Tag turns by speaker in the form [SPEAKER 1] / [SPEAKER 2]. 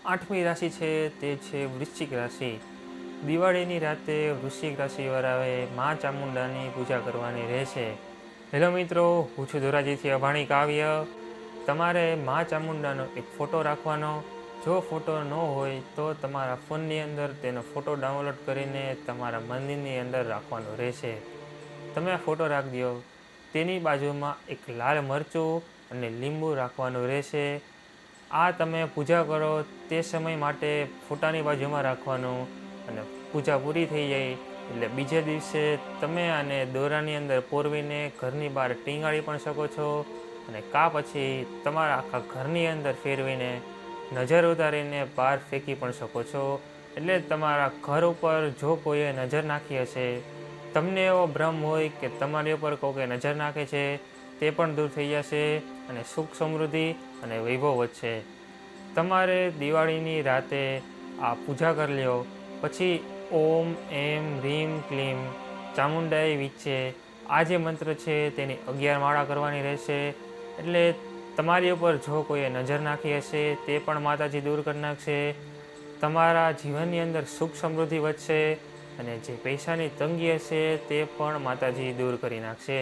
[SPEAKER 1] આઠમી રાશિ છે તે છે વૃશ્ચિક રાશિ। દિવાળીની રાતે વૃશ્ચિક રાશિવાળાએ મા ચામુંડાની પૂજા કરવાની રહેશે। હેલો મિત્રો, હું છું ધોરાજીથી અભાણી કાવ્ય। તમારે મા ચામુંડાનો એક ફોટો રાખવાનો। જો ફોટો ન હોય તો તમારા ફોનની અંદર તેનો ફોટો ડાઉનલોડ કરીને તમારા મંદિરની અંદર રાખવાનો રહેશે। તમે આ ફોટો રાખી દો, તેની બાજુમાં એક લાલ મરચું અને લીંબુ રાખવાનું રહેશે। આ તમે પૂજા કરો તે સમય માટે ફોટાની બાજુમાં રાખવાનું, અને પૂજા પૂરી થઈ જાય એટલે બીજે દિવસે તમે આને દોરાની અંદર પોરવીને ઘરની બહાર ટીંગાળી પણ શકો છો, અને પછી તમારા આખા ઘરની અંદર ફેરવીને નજર ઉતારીને બહાર ફેંકી પણ શકો છો। એટલે તમારા ઘર ઉપર જો કોઈએ નજર નાખી હશે, તમને એવો ભ્રમ હોય કે તમારી ઉપર કોઈએ નજર નાખે છે, તે પણ દૂર થઈ જશે અને સુખ સમૃદ્ધિ અને વૈભવ વધશે। તમારે દિવાળીની રાતે આ પૂજા કરી લ્યો, પછી ઓમ એમ રીમ ક્લીમ ચામુંડાઈ વિચ્ચે આ જે મંત્ર છે તેની 11 માળા કરવાની રહેશે। એટલે તમારી ઉપર જો કોઈએ નજર નાખી હશે તે પણ માતાજી દૂર કરી નાખશે। તમારા જીવનની અંદર સુખ સમૃદ્ધિ વધશે, અને જે પૈસાની તંગી હશે તે પણ માતાજી દૂર કરી નાખશે।